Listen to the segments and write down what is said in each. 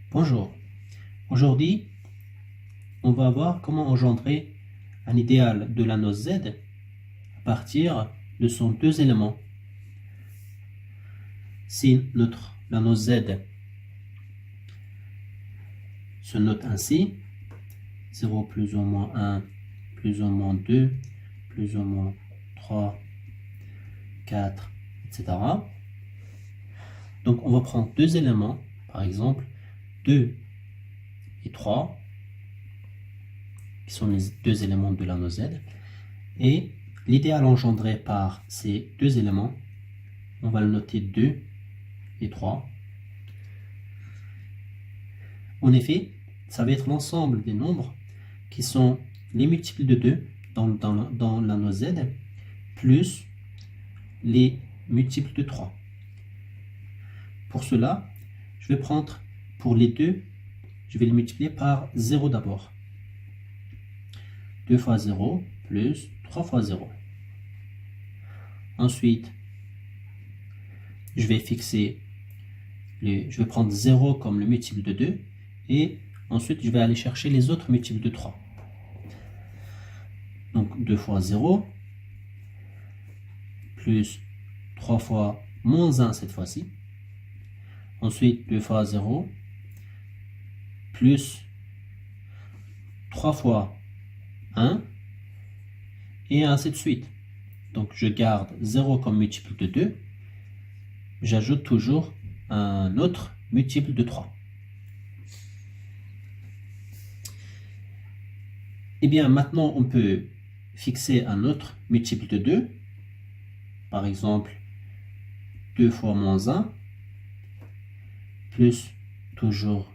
Bonjour. Aujourd'hui, on va voir comment engendrer un idéal de la noce Z à partir de son deux éléments. Si la noce Z se note ainsi, 0 plus ou moins 1, plus ou moins 2, plus ou moins 3, 4, etc. Donc on va prendre deux éléments, par exemple 2 et 3, qui sont les deux éléments de la noce Z, et l'idéal engendré par ces deux éléments, on va le noter 2 et 3. En effet, ça va être l'ensemble des nombres qui sont les multiples de 2 dans la noce Z, plus les multiples de 3. Pour cela, je vais prendre pour les 2, je vais les multiplier par 0 d'abord. 2 fois 0 plus 3 fois 0. Ensuite, je vais prendre 0 comme le multiple de 2 et ensuite je vais aller chercher les autres multiples de 3. Donc 2 fois 0 plus 3 fois moins 1 cette fois-ci. Ensuite 2 fois 0 plus 3 fois 1 et ainsi de suite. Donc je garde 0 comme multiple de 2. J'ajoute toujours un autre multiple de 3. Et bien maintenant on peut fixer un autre multiple de 2. Par exemple 2 fois moins 1 plus toujours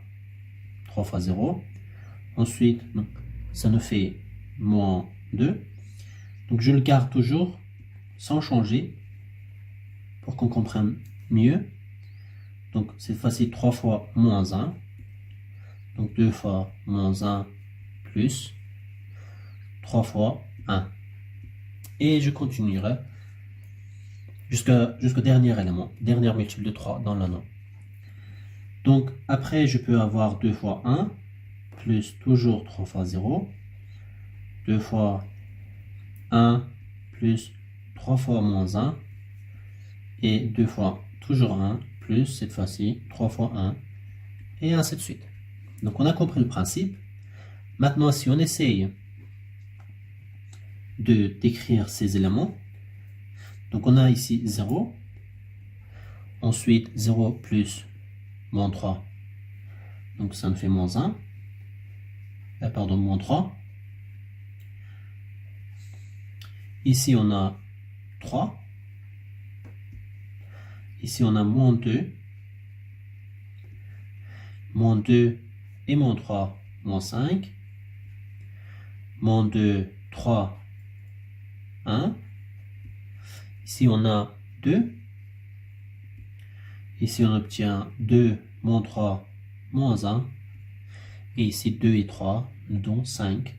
3 fois 0. Ensuite, ça nous fait moins 2. Donc je le garde toujours sans changer pour qu'on comprenne mieux. Donc cette fois-ci 3 fois moins 1. Donc 2 fois moins 1 plus 3 fois 1. Et je continuerai jusqu'au dernier élément, dernier multiple de 3 dans l'anneau. Donc après je peux avoir 2 fois 1 plus toujours 3 fois 0. 2 fois 1 plus 3 fois moins 1 et 2 fois toujours 1 plus cette fois-ci 3 fois 1 et ainsi de suite. Donc on a compris le principe. Maintenant si on essaye de décrire ces éléments, donc on a ici 0, ensuite 0 plus moins 3, donc ça me fait moins 1, pardon, moins 3. Ici on a 3, ici on a moins 2 et moins 3, moins 5, moins 2, 3, 1. Ici on a 2, ici on obtient 2, moins 3, moins 1, et ici 2 et 3, nous donnent 5,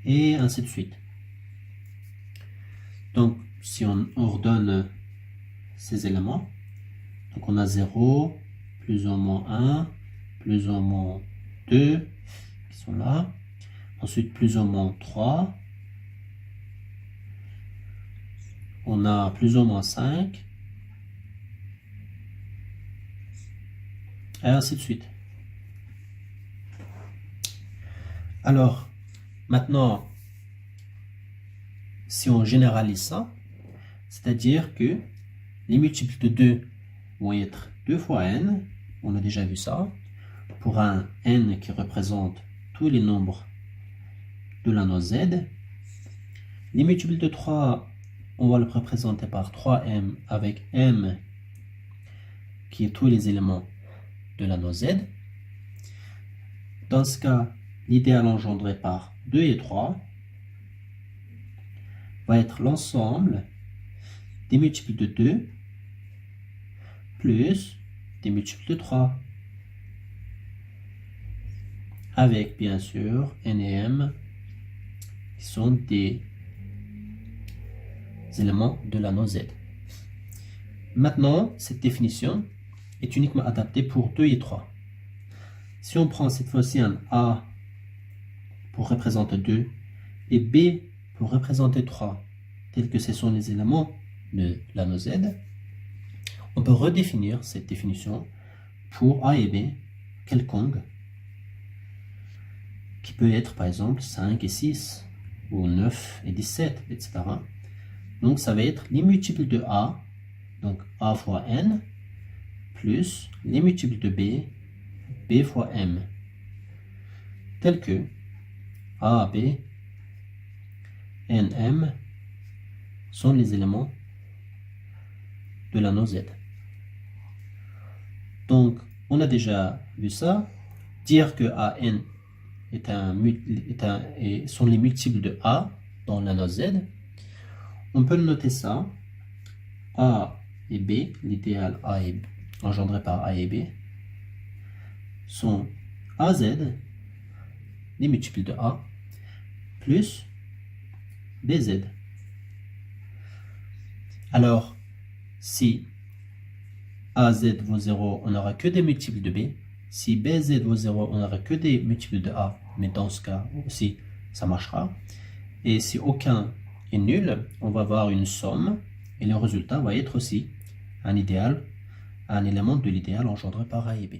et ainsi de suite. Donc si on ordonne ces éléments, donc on a 0, plus ou moins 1, plus ou moins 2, qui sont là, ensuite plus ou moins 3, on a plus ou moins 5, et ainsi de suite. Alors, maintenant, si on généralise ça, c'est-à-dire que les multiples de 2 vont être 2 fois n, on a déjà vu ça, pour un n qui représente tous les nombres de la noce Z. Les multiples de 3, on va le représenter par 3m avec m qui est tous les éléments de la noce Z. Dans ce cas, l'idéal engendré par 2 et 3 va être l'ensemble des multiples de 2 plus des multiples de 3, avec bien sûr n et m qui sont des éléments de la noce Z. Maintenant, cette définition est uniquement adaptée pour 2 et 3. Si on prend cette fois-ci un A pour représenter 2 et B pour représenter 3, tels que ce sont les éléments de l'anneau Z, on peut redéfinir cette définition pour A et B quelconque, qui peut être par exemple 5 et 6, ou 9 et 17, etc. Donc ça va être les multiples de A, donc A fois N, plus les multiples de B, B fois M, tels que A, B, N, M sont les éléments de l'anneau Z. Donc, on a déjà vu ça. Dire que AN sont les multiples de A dans l'anneau Z. On peut noter ça. A et B, l'idéal A et B, engendré par A et B, sont AZ, les multiples de A, plus BZ. Alors, si AZ vaut 0, on n'aura que des multiples de B. Si BZ vaut 0, on n'aura que des multiples de A. Mais dans ce cas aussi, ça marchera. Et si aucun est nul, on va avoir une somme. Et le résultat va être aussi un idéal, un élément de l'idéal engendré par A et B.